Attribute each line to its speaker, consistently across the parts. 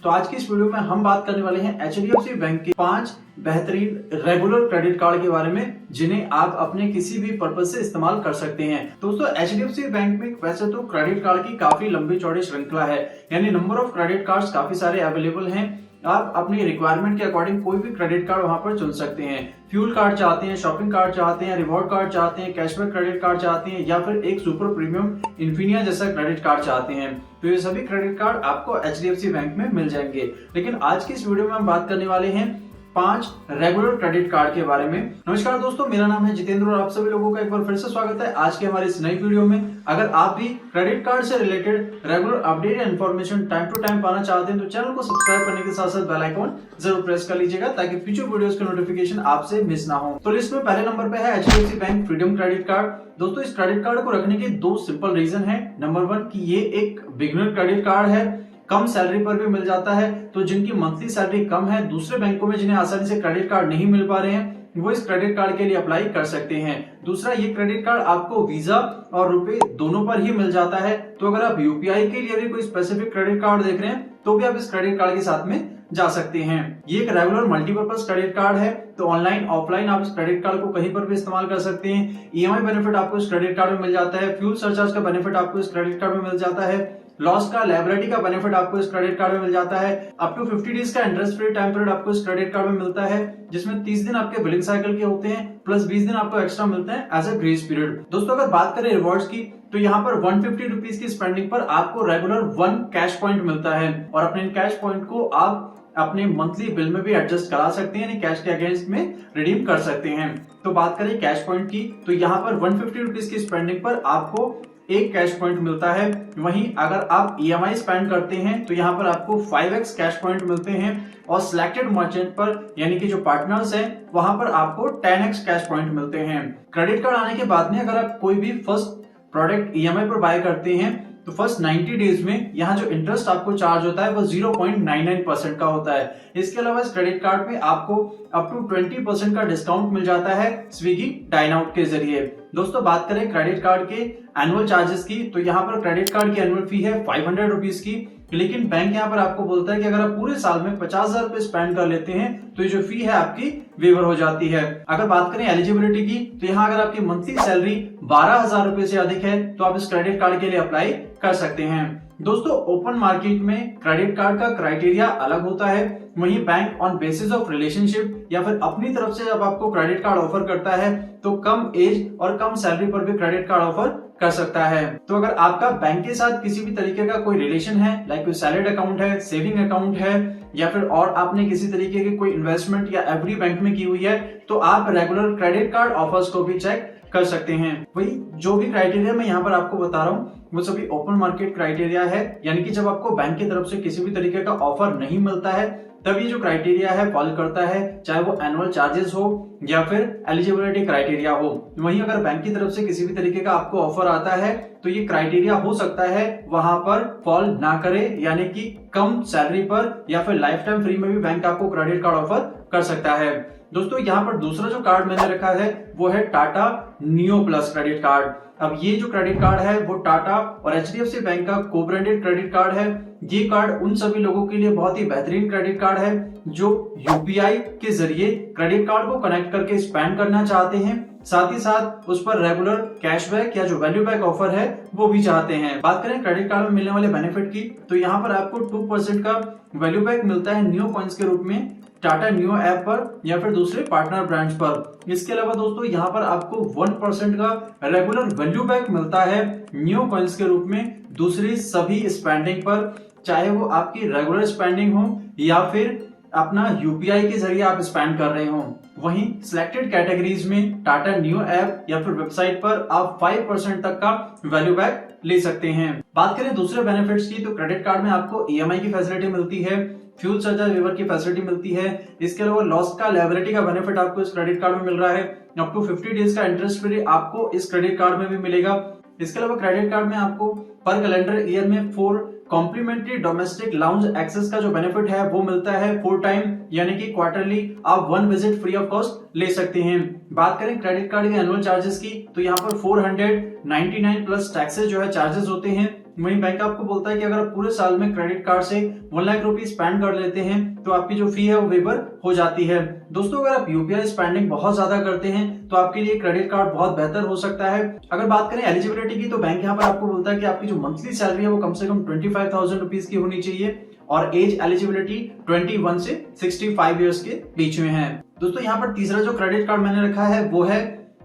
Speaker 1: तो आज की इस वीडियो में हम बात करने वाले हैं एचडीएफसी बैंक के 5 बेहतरीन रेगुलर क्रेडिट कार्ड के बारे में जिन्हें आप अपने किसी भी पर्पज से इस्तेमाल कर सकते हैं। दोस्तों एचडीएफसी बैंक में वैसे तो क्रेडिट कार्ड की काफी लंबी चौड़ी श्रृंखला है, यानी नंबर ऑफ क्रेडिट कार्ड्स काफी सारे अवेलेबल हैं। आप अपनी रिक्वायरमेंट के अकॉर्डिंग कोई भी क्रेडिट कार्ड वहां पर चुन सकते हैं। फ्यूल कार्ड चाहते हैं, शॉपिंग कार्ड चाहते हैं, रिवॉर्ड कार्ड चाहते हैं, कैशबैक क्रेडिट कार्ड चाहते हैं या फिर एक सुपर प्रीमियम इन्फिनिया जैसा क्रेडिट कार्ड चाहते हैं, तो ये सभी क्रेडिट कार्ड आपको एचडीएफसी बैंक में मिल जाएंगे। लेकिन आज की इस वीडियो में हम बात करने वाले हैं 5 रेगुलर क्रेडिट कार्ड के बारे में। नमस्कार दोस्तों, मेरा नाम है जितेंद्र और आप सभी लोगों का एक बार फिर से स्वागत है आज के हमारे इस नई वीडियो में। अगर आप भी क्रेडिट कार्ड से रिलेटेड रेगुलर अपडेट या इन्फॉर्मेशन टाइम टू टाइम पाना चाहते हैं तो चैनल को सब्सक्राइब करने के साथ साथ बेल आइकॉन जरूर प्रेस कर लीजिएगा ताकि फ्यूचर वीडियोस के नोटिफिकेशन आपसे मिस ना हो। तो लिस्ट में पहले नंबर पे है HDFC bank freedom credit card. दोस्तों इस क्रेडिट कार्ड को रखने के 2 सिंपल रीजन है। नंबर 1 कि ये एक बिगिनर क्रेडिट कार्ड है, कम सैलरी पर भी मिल जाता है, तो जिनकी मंथली सैलरी कम है, दूसरे बैंकों में जिन्हें आसानी से क्रेडिट कार्ड नहीं मिल पा रहे हैं, वो इस क्रेडिट कार्ड के लिए अप्लाई कर सकते हैं। दूसरा, ये क्रेडिट कार्ड आपको वीजा और रुपए दोनों पर ही मिल जाता है, तो अगर आप यूपीआई के लिए भी कोई स्पेसिफिक क्रेडिट कार्ड देख रहे हैं तो भी आप इस क्रेडिट कार्ड के साथ में जा सकते हैं। ये एक रेगुलर मल्टीपर्पज क्रेडिट कार्ड है, तो ऑनलाइन ऑफलाइन आप इस क्रेडिट कार्ड को कहीं पर भी इस्तेमाल कर सकते हैं। ईएमआई बेनिफिट आपको इस क्रेडिट कार्ड में मिल जाता है, फ्यूल सरचार्ज का बेनिफिट आपको इस क्रेडिट कार्ड में मिल जाता है, लॉस का लायबिलिटी का बेनिफिट आपको इस क्रेडिट कार्ड में मिल जाता है, अप टू 50 डेज का इंटरेस्ट फ्री टाइम पीरियड आपको इस क्रेडिट कार्ड में मिलता है, जिसमें 30 दिन आपके बिलिंग साइकिल के होते हैं प्लस 20 दिन आपको एक्स्ट्रा मिलते हैं एज ए ग्रेस पीरियड। दोस्तों अगर बात करें रिवॉर्ड्स की तो यहाँ पर 150 रुपीज की स्पेंडिंग पर आपको रेगुलर 1 कैश पॉइंट मिलता है और अपने कैश पॉइंट को आप अपने मंथली बिल में भी एडजस्ट करा सकते हैं, यानी कैश के अगेंस्ट में रिडीम कर सकते हैं। तो बात करें कैश पॉइंट की तो यहाँ पर 150 रुपीज की स्पेंडिंग पर आपको एक कैश पॉइंट मिलता है। वहीं अगर आप ईएमआई स्पेंड करते हैं तो यहाँ पर आपको 5x कैश पॉइंट मिलते हैं और सिलेक्टेड मर्चेंट पर यानी कि जो पार्टनर्स हैं वहां पर आपको 10x कैश पॉइंट मिलते हैं। क्रेडिट कार्ड आने के बाद में अगर आप कोई भी फर्स्ट प्रोडक्ट ईएमआई पर बाय करते हैं तो फर्स्ट 90 डेज में यहाँ जो इंटरेस्ट आपको चार्ज होता है वो 0.99% का होता है। इसके अलावा इस क्रेडिट कार्ड पे आपको अप टू 20% का डिस्काउंट मिल जाता है स्विगी डाइन आउट के जरिए। दोस्तों बात करें क्रेडिट कार्ड के एनुअल चार्जेस की तो यहाँ पर क्रेडिट कार्ड की एनुअल फी है 500 रुपीज की, लेकिन बैंक यहाँ पर आपको बोलता है कि अगर आप पूरे साल में 50,000 रुपए स्पेंड कर लेते हैं तो ये जो फी है आपकी वेवर हो जाती है। अगर बात करें एलिजिबिलिटी की तो यहाँ अगर आपकी मंथली सैलरी 12,000 रुपए से अधिक है तो आप इस क्रेडिट कार्ड के लिए अप्लाई कर सकते हैं। दोस्तों ओपन मार्केट में क्रेडिट कार्ड का क्राइटेरिया अलग होता है, वहीं bank on basis of relationship या फिर अपनी तरफ से जब आपको क्रेडिट कार्ड ऑफर करता है तो कम एज और कम सैलरी पर भी क्रेडिट कार्ड ऑफर कर सकता है। तो अगर आपका बैंक के साथ किसी भी तरीके का कोई रिलेशन है, लाइक कोई सैलरी अकाउंट है, सेविंग अकाउंट है या फिर और आपने किसी तरीके की कोई इन्वेस्टमेंट या एफडी बैंक में की हुई है तो आप रेगुलर क्रेडिट कार्ड ऑफर्स को भी चेक कर सकते हैं। वही जो भी क्राइटेरिया मैं यहाँ पर आपको बता रहा हूँ वो सभी ओपन मार्केट क्राइटेरिया है, यानी कि जब आपको बैंक की तरफ से किसी भी तरीके का ऑफर नहीं मिलता है तब ये जो क्राइटेरिया है फॉलो करता है, चाहे वो एनुअल चार्जेस हो या फिर एलिजिबिलिटी क्राइटेरिया हो। वहीं अगर बैंक की तरफ से किसी भी तरीके का आपको ऑफर आता है तो ये क्राइटेरिया हो सकता है वहां पर फॉल ना करे, यानी कि कम सैलरी पर या फिर लाइफ टाइम फ्री में भी बैंक आपको क्रेडिट कार्ड ऑफर कर सकता है। दोस्तों यहाँ पर दूसरा जो कार्ड मैंने रखा है वो है Tata neo plus credit card. अब ये जो क्रेडिट कार्ड है वो टाटा और एचडीएफसी बैंक का को ब्रांडेड क्रेडिट कार्ड है। ये कार्ड उन सभी लोगों के लिए बहुत ही बेहतरीन क्रेडिट कार्ड है जो यूपीआई के जरिए क्रेडिट कार्ड को कनेक्ट करके स्पेंड करना चाहते हैं, साथ ही साथ उस पर रेगुलर कैशबैक या जो वैल्यू बैक ऑफर है वो भी चाहते हैं। बात करें क्रेडिट कार्ड में मिलने वाले बेनिफिट की तो यहाँ पर आपको 2% का वैल्यू बैक मिलता है न्यू पॉइंट्स के रूप में टाटा न्यू ऐप पर या फिर दूसरे पार्टनर ब्रांड्स पर। इसके अलावा दोस्तों यहाँ पर आपको 1% का रेगुलर वैल्यू बैक मिलता है न्यू कॉइंस के रूप में दूसरी सभी स्पेंडिंग पर, चाहे वो आपकी रेगुलर स्पेंडिंग हो या फिर अपना यूपीआई के जरिए आप स्पेंड कर रहे हो। वहीं सिलेक्टेड कैटेगरीज में टाटा न्यू ऐप या फिर वेबसाइट पर आप 5% तक का वैल्यू बैक ले सकते हैं। बात करें दूसरे बेनिफिट्स की तो क्रेडिट कार्ड में आपको ईएमआई की फैसिलिटी मिलती है, फ्यूल सरचार्ज वेवर की फैसिलिटी मिलती है। इसके अलावा लॉस का लायबिलिटी का बेनिफिट आपको इस क्रेडिट कार्ड में मिल रहा है, अप टू 50 डेज का इंटरेस्ट फ्री आपको इस क्रेडिट कार्ड में भी मिलेगा। इसके अलावा क्रेडिट कार्ड में आपको पर कैलेंडर ईयर में 4 कॉम्प्लीमेंट्री डोमेस्टिक लाउंज एक्सेस का जो बेनिफिट है वो मिलता है 4 टाइम, यानी कि क्वार्टरली आप 1 विजिट फ्री ऑफ कॉस्ट ले सकते हैं। बात करें क्रेडिट कार्ड के एनुअल चार्जेस की तो यहाँ पर 499 प्लस टैक्सेस जो है चार्जेस होते हैं। वहीं बैंक आपको बोलता है कि अगर आप पूरे साल में क्रेडिट कार्ड से 1 लाख रुपए स्पेंड कर लेते हैं तो आपकी जो फी है वो वेवर हो जाती है। दोस्तों अगर आप यूपीआई स्पेंडिंग बहुत ज्यादा करते हैं तो आपके लिए क्रेडिट कार्ड बहुत बेहतर हो सकता है। अगर बात करें एलिजिबिलिटी की तो बैंक यहाँ पर आपको बोलता है कि आपकी जो मंथली सैलरी है वो कम से कम 25,000 रुपीज की होनी चाहिए और एज एलिजिबिलिटी 21 से 65 ईयर्स के बीच में है। दोस्तों यहाँ पर तीसरा जो क्रेडिट कार्ड मैंने रखा है वो है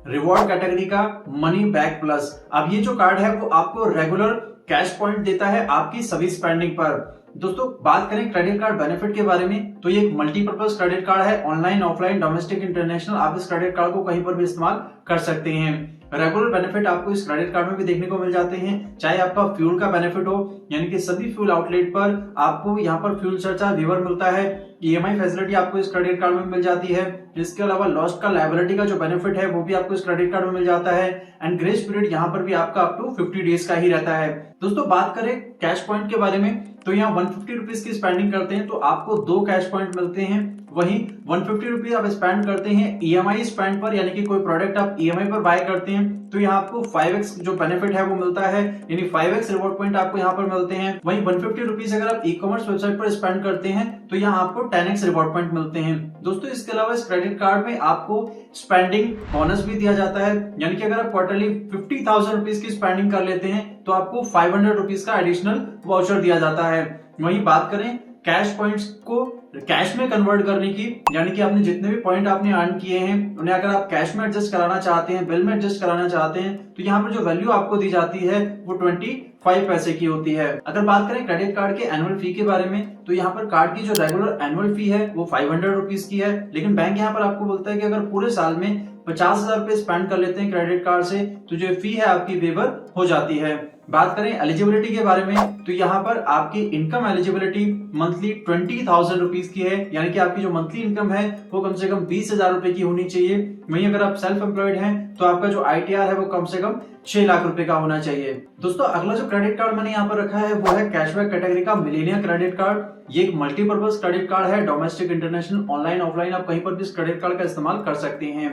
Speaker 1: रिवॉर्ड कैटेगरी का मनी बैक प्लस। अब ये जो कार्ड है वो आपको रेगुलर कैश पॉइंट देता है आपकी सभी स्पेंडिंग पर। दोस्तों बात करें क्रेडिट कार्ड बेनिफिट के बारे में तो ये एक मल्टीपर्पज क्रेडिट कार्ड है, ऑनलाइन ऑफलाइन डोमेस्टिक इंटरनेशनल आप इस क्रेडिट कार्ड को कहीं पर भी इस्तेमाल कर सकते हैं। रेगुलर बेनिफिट आपको इस क्रेडिट कार्ड में भी देखने को मिल जाते हैं, चाहे आपका फ्यूल का बेनिफिट हो यानी कि सभी फ्यूल आउटलेट पर आपको यहाँ पर फ्यूल सरचार्ज वेवर मिलता है, ईएमआई फैसिलिटी आपको इस क्रेडिट कार्ड में मिल जाती है। इसके अलावा लॉस्ट का लायबिलिटी का जो बेनिफिट है वो भी आपको इस क्रेडिट कार्ड में मिल जाता है एंड ग्रेस पीरियड यहाँ पर भी आपका अप टू 50 डेज का ही रहता है। दोस्तों बात करें कैश पॉइंट के बारे में तो यहाँ 150 रुपीज की स्पेंडिंग करते हैं तो आपको 2 कैश पॉइंट मिलते हैं। वहीं 150 रुपीज आप स्पेंड करते हैं ईएमआई स्पेंड पर यानी कि कोई प्रोडक्ट आप ईएमआई पर बाय करते हैं तो यहाँ आपको 5x जो बेनिफिट है वो मिलता है, यानी 5x रिवॉर्ड पॉइंट आपको यहाँ पर मिलते हैं। वहीं 150 रुपीज अगर आप ई कॉमर्स वेबसाइट पर स्पेंड करते हैं तो यहाँ आपको 10x रिवॉर्ड पॉइंट मिलते हैं। दोस्तों इसके अलावा इस क्रेडिट कार्ड में आपको स्पेंडिंग बोनस भी दिया जाता है, यानी कि अगर आप क्वार्टरली 50,000 रुपीज की स्पेंडिंग कर लेते हैं तो आपको 500 रुपीज का एडिशनल वाउचर दिया जाता है। वहीं बात करें कैश पॉइंट्स को कैश में कन्वर्ट करने की, यानी कि आपने जितने भी पॉइंट आपने अर्न किए हैं उन्हें अगर आप कैश में एडजस्ट कराना चाहते हैं, बिल में एडजस्ट कराना चाहते हैं तो यहाँ पर जो वैल्यू आपको दी जाती है वो 25 पैसे की होती है। अगर बात करें क्रेडिट कार्ड के एनुअल फी के बारे में तो यहाँ पर कार्ड की जो रेगुलर एनुअल फी है वो 500 रुपीज की है, लेकिन बैंक यहाँ पर आपको बोलता है कि अगर पूरे साल में 50,000 रुपए स्पेंड कर लेते हैं क्रेडिट कार्ड से तो जो फी है आपकी वेवर हो जाती है। बात करें एलिजिबिलिटी के बारे में तो यहाँ पर आपकी इनकम एलिजिबिलिटी मंथली 20,000 रुपीज की है, यानी कि आपकी जो मंथली इनकम है वो कम से कम 20,000 रुपए की होनी चाहिए। वहीं अगर आप सेल्फ एम्प्लॉयड हैं तो आपका जो आईटीआर है वो कम से कम 6 लाख रुपए का होना चाहिए। दोस्तों अगला जो क्रेडिट कार्ड मैंने यहाँ पर रखा है वो है कैशबैक कैटेगरी का मिलेनिया क्रेडिट कार्ड। ये एक मल्टीपर्पज क्रेडिट कार्ड है, डोमेस्टिक इंटरनेशनल ऑनलाइन ऑफलाइन आप कहीं पर भी इस क्रेडिट कार्ड का इस्तेमाल कर सकते हैं।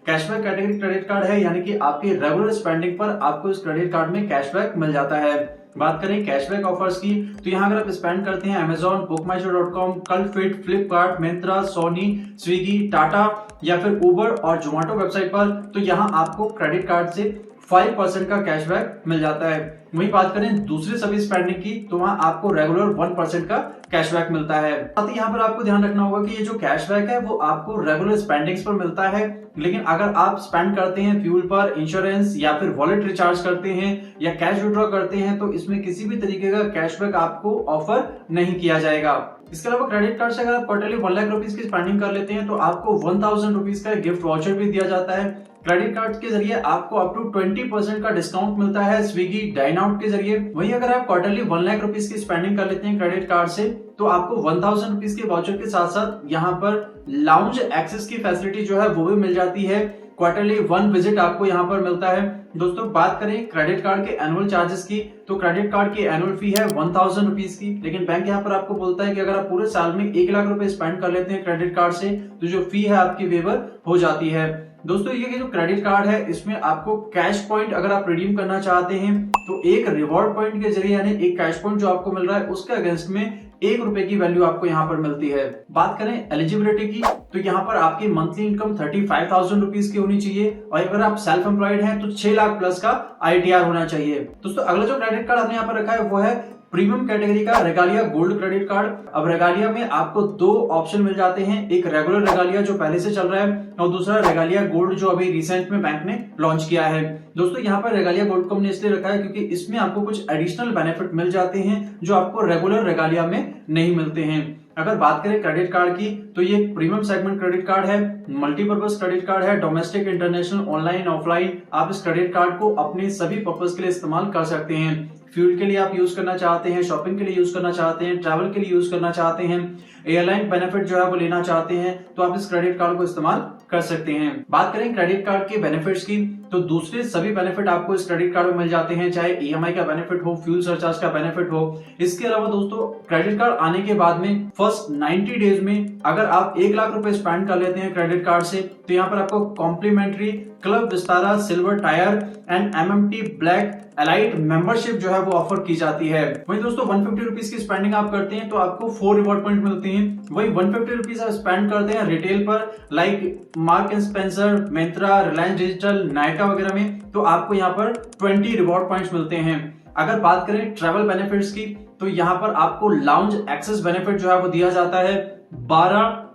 Speaker 1: कैशबैक कैटेगरी क्रेडिट कार्ड है, यानी कि आपकी रेगुलर स्पेंडिंग पर आपको इस क्रेडिट कार्ड में कैशबैक मिल जाता है। बात करें कैशबैक ऑफर्स की तो यहाँ अगर आप स्पेंड करते हैं Amazon, bookmyshow.com, Cultfit, Flipkart, Myntra, Sony, Swiggy, Tata या फिर उबर और जोमेटो वेबसाइट पर तो यहाँ आपको क्रेडिट कार्ड से 5% का कैशबैक मिल जाता है। वहीं बात करें दूसरे सभी स्पेंडिंग की तो वहां आपको रेगुलर 1% का कैशबैक मिलता है। साथ ही यहाँ पर आपको ध्यान रखना होगा कि ये जो कैशबैक है वो आपको रेगुलर स्पेंडिंग्स पर मिलता है, लेकिन अगर आप स्पेंड करते हैं फ्यूल पर, इंश्योरेंस या फिर वॉलेट रिचार्ज करते हैं या कैश विड्रॉ करते हैं तो इसमें किसी भी तरीके का कैशबैक आपको ऑफर नहीं किया जाएगा। इसके अलावा क्रेडिट कार्ड से अगर आप क्वार्टरली 1 लाख रुपीज की स्पेंडिंग कर लेते हैं तो आपको 1,000 रुपीज का गिफ्ट वाउचर भी दिया जाता है। क्रेडिट कार्ड के जरिए आपको अप टू 20% का डिस्काउंट मिलता है स्विगी, डाइनआउट के जरिए। वहीं अगर आप क्वार्टरली 1 लाख रुपीज की स्पेंडिंग कर लेते हैं क्रेडिट कार्ड से तो आपको 1,000 रुपीज के वाउचर के साथ साथ यहाँ पर लाउंज एक्सेस की फैसिलिटी जो है वो भी मिल जाती है। क्वार्टरली 1 विजिट आपको यहाँ पर मिलता है। दोस्तों बात करें क्रेडिट कार्ड के एनुअल चार्जेस की तो क्रेडिट कार्ड की एनुअल फी है 1,000 रुपीज की, लेकिन बैंक यहाँ पर आपको बोलता है कि अगर आप पूरे साल में 1 लाख रुपए स्पेंड कर लेते हैं क्रेडिट कार्ड से तो जो फी है आपकी वेवर हो जाती है। दोस्तों ये जो क्रेडिट कार्ड है इसमें आपको कैश पॉइंट अगर आप रिडीम करना चाहते हैं तो एक रिवॉर्ड पॉइंट के जरिए यानी एक कैश पॉइंट जो आपको मिल रहा है उसके अगेंस्ट में 1 रुपए की वैल्यू आपको यहाँ पर मिलती है। बात करें एलिजिबिलिटी की तो यहाँ पर आपकी मंथली इनकम 35,000 रुपीज की होनी चाहिए और अगर आप सेल्फ एम्प्लॉयड हैं तो 6 लाख प्लस का आईटीआर होना चाहिए। दोस्तों अगला जो क्रेडिट कार्ड हमने यहाँ पर रखा है वो है प्रीमियम कैटेगरी का रेगालिया गोल्ड क्रेडिट कार्ड। अब रेगालिया में आपको 2 ऑप्शन मिल जाते हैं, एक रेगुलर रेगालिया जो पहले से चल रहा है और दूसरा रेगालिया गोल्ड जो अभी रिसेंट में बैंक ने लॉन्च किया है। दोस्तों यहाँ पर रेगालिया गोल्ड को हमने इसलिए रखा है क्योंकि इसमें आपको कुछ एडिशनल बेनिफिट मिल जाते हैं जो आपको रेगुलर रेगालिया में नहीं मिलते हैं। अगर बात करें क्रेडिट कार्ड की तो ये प्रीमियम सेगमेंट क्रेडिट कार्ड है, मल्टीपर्पज क्रेडिट कार्ड है, डोमेस्टिक इंटरनेशनल ऑनलाइन ऑफलाइन आप इस क्रेडिट कार्ड को अपने सभी पर्पज के लिए इस्तेमाल कर सकते हैं। फ्यूल के लिए आप यूज करना चाहते हैं, शॉपिंग के लिए यूज करना चाहते हैं, ट्रैवल के लिए यूज करना चाहते हैं, एयरलाइन बेनिफिट जो है वो लेना चाहते हैं तो आप इस क्रेडिट कार्ड को इस्तेमाल कर सकते हैं। बात करें क्रेडिट कार्ड के बेनिफिट्स की तो दूसरे सभी बेनिफिट आपको इस क्रेडिट कार्ड में मिल जाते हैं, चाहे ईएमआई का बेनिफिट हो, फ्यूल सरचार्ज का बेनिफिट हो। इसके अलावा दोस्तों क्रेडिट कार्ड आने के बाद में फर्स्ट 90 डेज में अगर आप 1 लाख रुपए स्पेंड कर लेते हैं क्रेडिट कार्ड से, तो यहाँ पर आपको complimentary club Vistara silver tier and MMT black elite membership जो है वो ऑफर की जाती है। वहीं दोस्तों 150 रुपीज की स्पेंडिंग आप करते हैं तो आपको 4 रिवॉर्ड पॉइंट मिलते हैं। वहीं 150 रुपीज आप स्पेंड करते हैं रिटेल पर, like mark and Spencer, Myntra, Reliance digital, Nykaa वगैरह में, तो आपको यहाँ पर 20 रिवॉर्ड पॉइंट्स मिलते हैं। अगर बात करें ट्रैवल बेनिफिट्स की, तो यहाँ पर आपको लाउंज एक्सेस बेनिफिट जो है वो दिया जाता है। 12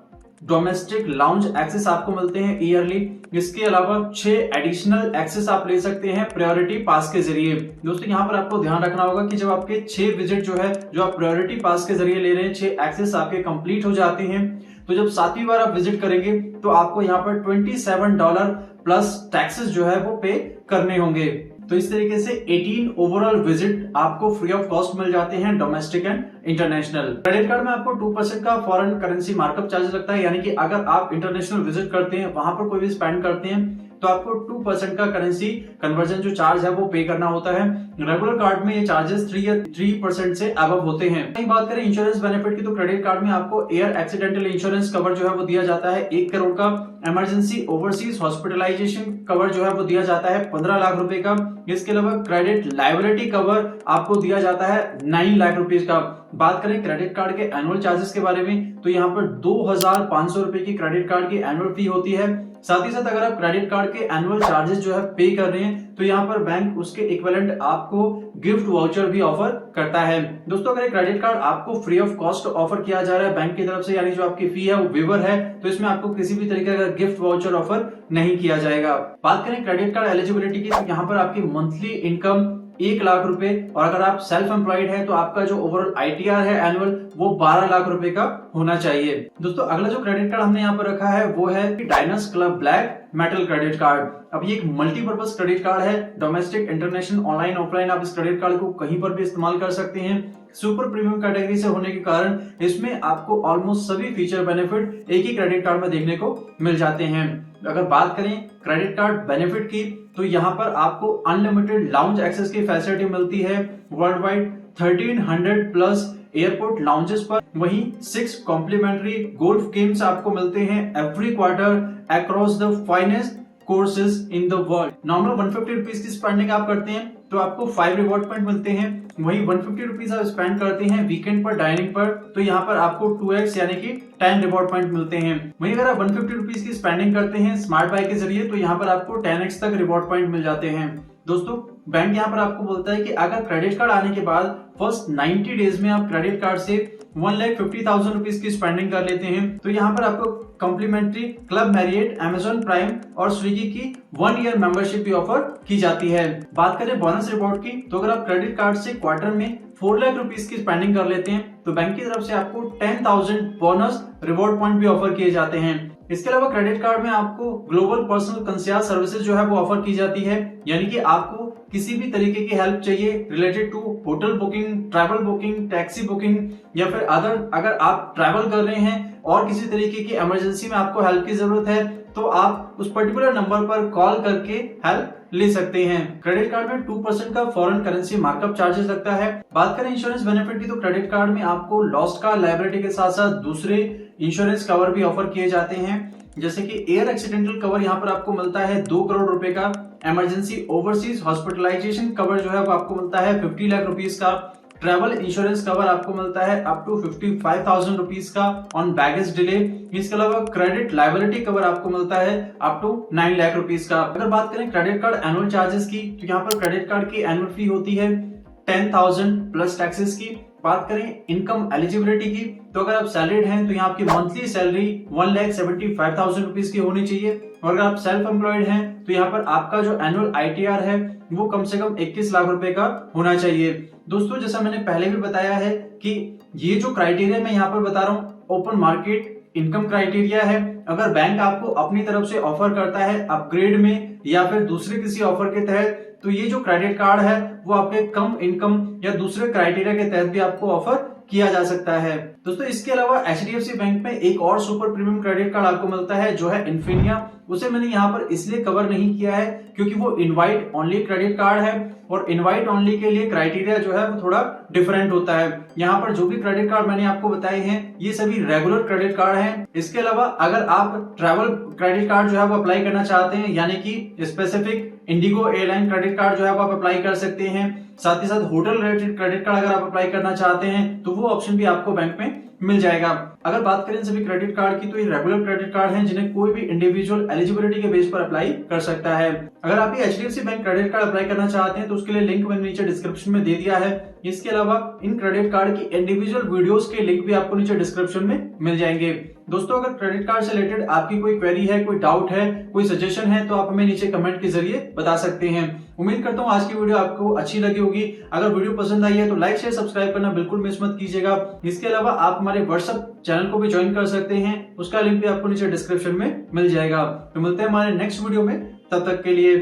Speaker 1: डोमेस्टिक लाउंज एक्सेस आपको मिलते हैं ईयरली। इसके अलावा 6 एडिशनल एक्सेस आप ले सकते हैं प्रायोरिटी पास के जरिए। दोस्तों यहाँ पर आपको ध्यान रखना होगा कि जब आपके 6 विजिट जो है जो आप प्रायोरिटी पास के जरिए ले रहे हैं, 6 एक्सेस आपके कंप्लीट हो जाते हैं, तो जब 7वीं बार आप विजिट करेंगे तो आपको यहाँ पर $27 प्लस टैक्सेस जो है वो पे करने होंगे। तो इस तरीके से 18 ओवरऑल विजिट आपको फ्री ऑफ कॉस्ट मिल जाते हैं domestic and international. Credit card में आपको 2% का फॉरेन करेंसी मार्कअप चार्ज लगता है, यानी कि अगर आप इंटरनेशनल विजिट करते हैं, वहां पर कोई भी स्पेंड करते हैं, तो आपको 2% का करेंसी कन्वर्जन जो चार्ज है वो पे करना होता है। रेगुलर कार्ड में ये चार्जेस 3% से अबव होते हैं। वहीं बात करें इंश्योरेंस बेनिफिट की, तो क्रेडिट कार्ड में आपको एयर एक्सीडेंटल इंश्योरेंस कवर जो है वो दिया जाता है 1 करोड़ का। इमरजेंसी ओवरसीज हॉस्पिटलाइजेशन कवर जो है वो दिया जाता है 15 लाख रुपए का। इसके अलावा क्रेडिट लायबिलिटी कवर आपको दिया जाता है 9 लाख रुपीज का। बात करें क्रेडिट कार्ड के एनुअल चार्जेस के बारे में, तो यहाँ पर 2500 रुपए की क्रेडिट कार्ड की एनुअल फी होती है। साथ ही साथ अगर आप क्रेडिट कार्ड के एनुअल चार्जेस जो है पे कर रहे हैं, तो यहाँ पर बैंक उसके इक्विवेलेंट आपको गिफ्ट वाउचर भी ऑफर करता है। दोस्तों अगर क्रेडिट कार्ड आपको फ्री ऑफ कॉस्ट ऑफर किया जा रहा है बैंक की तरफ से, यानी जो आपकी फी है वो वेवर है, तो इसमें आपको किसी भी तरीके का गिफ्ट वाउचर ऑफर नहीं किया जाएगा। बात करें क्रेडिट कार्ड एलिजिबिलिटी की, तो यहाँ पर आपकी मंथली इनकम 1 लाख रुपए, और अगर आप सेल्फ एम्प्लॉयड है तो आपका जो ओवरऑल आईटीआर है एनुअल वो 12 लाख रुपए का होना चाहिए। दोस्तों अगला जो क्रेडिट कार्ड हमने यहाँ पर रखा है वो है Diners club black metal credit card. अब ये एक मल्टीपर्पज क्रेडिट कार्ड है, डोमेस्टिक, इंटरनेशनल, ऑनलाइन, ऑफलाइन, आप इस क्रेडिट कार्ड को कहीं पर भी इस्तेमाल कर सकते हैं। सुपर प्रीमियम कैटेगरी से होने के कारण इसमें आपको ऑलमोस्ट सभी फीचर बेनिफिट एक ही क्रेडिट कार्ड में देखने को मिल जाते हैं। अगर बात करें क्रेडिट कार्ड बेनिफिट की, तो यहाँ पर आपको अनलिमिटेड लाउंज एक्सेस की फैसिलिटी मिलती है world wide 1300 plus airport lounges पर। वहीं 6 कॉम्प्लीमेंट्री गोल्फ गेम्स आपको मिलते हैं every quarter across the finest courses in the world. Normal 150 rupees की स्पेंडिंग आप करते हैं तो आपको 5 रिवॉर्ड पॉइंट मिलते हैं। वहीं 150 रुपीज आप स्पेंड करते हैं वीकेंड पर, डाइनिंग पर, तो यहाँ पर आपको 2x यानी कि 10 रिवॉर्ड पॉइंट मिलते हैं। वहीं अगर आप 150 रुपीज की स्पेंडिंग करते हैं स्मार्ट बाय के जरिए, तो यहाँ पर आपको 10x तक रिवॉर्ड पॉइंट मिल जाते हैं। दोस्तों बैंक यहाँ पर आपको बोलता है कि अगर क्रेडिट कार्ड आने के बाद फर्स्ट 90 डेज में आप क्रेडिट कार्ड से 1,50,000 रुपीज की स्पेंडिंग कर लेते हैं, तो यहाँ पर आपको complimentary club Marriott, Amazon prime और स्विगी की 1 ईयर मेंबरशिप भी ऑफर की जाती है। बात करें बोनस रिवॉर्ड की, तो अगर आप क्रेडिट कार्ड से क्वार्टर में 4 लाख रुपीज की स्पेंडिंग कर लेते हैं, तो बैंक की तरफ से आपको 10,000 बोनस रिवॉर्ड पॉइंट भी ऑफर किए जाते हैं। इसके अलावा क्रेडिट कार्ड में आपको ग्लोबल पर्सनल कंसियज सर्विसेज जो है वो ऑफर की जाती है, यानी कि आपको किसी भी तरीके की हेल्प चाहिए related to hotel booking, travel booking, taxi booking, या फिर अगर आप ट्रैवल कर रहे हैं और किसी तरीके की इमरजेंसी में आपको हेल्प की जरूरत है, तो आप उस पर्टिकुलर नंबर पर कॉल करके हेल्प ले सकते हैं। क्रेडिट कार्ड में 2% का फॉरेन करेंसी मार्कअप चार्जेस लगता है। बात करें इंश्योरेंस बेनिफिट की, तो क्रेडिट कार्ड में आपको लॉस्ट का लायबिलिटी के साथ साथ दूसरे इंश्योरेंस कवर भी ऑफर किए जाते हैं, जैसे कि एयर एक्सीडेंटल कवर यहाँ पर आपको मिलता है 2 करोड़ रुपए का। इमरजेंसी ओवरसीज हॉस्पिटलाइजेशन कवर जो है वो आपको मिलता है 50 लाख रुपीज का। ट्रैवल इंश्योरेंस कवर आपको मिलता है अप टू 55,000 रुपीज का ऑन बैगेज डिले। इसके अलावा क्रेडिट लायबिलिटी कवर आपको मिलता है अप टू 9 लाख रुपीज का। अगर बात करें क्रेडिट कार्ड एनुअल चार्जेस की, तो यहाँ पर क्रेडिट कार्ड की एनुअल फी होती है 10,000 प्लस टैक्सेस की। बात करें इनकम एलिजिबिलिटी की, तो अगर आप सैलरीड हैं तो यहाँ आपकी मंथली सैलरी 1,75,000 रुपीज की होनी चाहिए, और अगर आप सेल्फ एम्प्लॉयड हैं तो यहाँ पर आपका जो एनुअल आईटीआर है वो कम से कम 21 लाख रुपए का होना चाहिए। दोस्तों जैसा मैंने पहले भी बताया है कि ये जो क्राइटेरिया मैं यहाँ पर बता रहा हूँ ओपन मार्केट इनकम क्राइटेरिया है। अगर बैंक आपको अपनी तरफ से ऑफर करता है अपग्रेड में या फिर दूसरे किसी ऑफर के तहत, तो ये जो क्रेडिट कार्ड है वो आपके कम इनकम या दूसरे क्राइटेरिया के तहत भी आपको ऑफर किया जा सकता है। दोस्तों इसके अलावा HDFC बैंक में एक और सुपर प्रीमियम क्रेडिट कार्ड आपको मिलता है जो है इन्फिनिया। उसे मैंने यहाँ पर इसलिए कवर नहीं किया है क्योंकि वो इनवाइट ओनली क्रेडिट कार्ड है और इनवाइट ओनली के लिए क्राइटेरिया जो है वो थोड़ा डिफरेंट होता है। यहाँ पर जो भी क्रेडिट कार्ड मैंने आपको बताए हैं ये सभी रेगुलर क्रेडिट कार्ड हैं। इसके अलावा अगर आप ट्रैवल क्रेडिट कार्ड जो है वो अप्लाई करना चाहते हैं यानी कि specific Indigo airline credit card जो है वो आप अप्लाई कर सकते हैं। साथ ही साथ होटल रिलेटेड क्रेडिट कार्ड अगर आप अप्लाई करना चाहते हैं तो वो ऑप्शन भी आपको बैंक में मिल जाएगा। अगर बात करें सभी क्रेडिट कार्ड की तो ये रेगुलर क्रेडिट कार्ड हैं जिन्हें कोई भी इंडिविजुअल एलिजिबिलिटी के बेस पर अप्लाई कर सकता है। अगर आप ये HDFC bank credit card apply करना चाहते हैं तो उसके लिए लिंक मैंने नीचे डिस्क्रिप्शन में दे दिया है। इसके अलावा इन क्रेडिट कार्ड की इंडिविजुअल वीडियोस के लिंक भी आपको नीचे डिस्क्रिप्शन में मिल जाएंगे। दोस्तों अगर क्रेडिट कार्ड से रिलेटेड आपकी कोई क्वेरी है, कोई डाउट है, कोई सजेशन है तो आप हमें नीचे कमेंट के जरिए बता सकते हैं। उम्मीद करता हूँ आज की वीडियो आपको अच्छी लगी होगी। अगर वीडियो पसंद आई है तो लाइक शेयर सब्सक्राइब करना बिल्कुल मिस मत कीजिएगा। इसके अलावा आप हमारे व्हाट्सएप चैनल को भी ज्वाइन कर सकते हैं, उसका लिंक भी आपको नीचे डिस्क्रिप्शन में मिल जाएगा। तो मिलते हैं हमारे नेक्स्ट वीडियो में, तब तक के लिए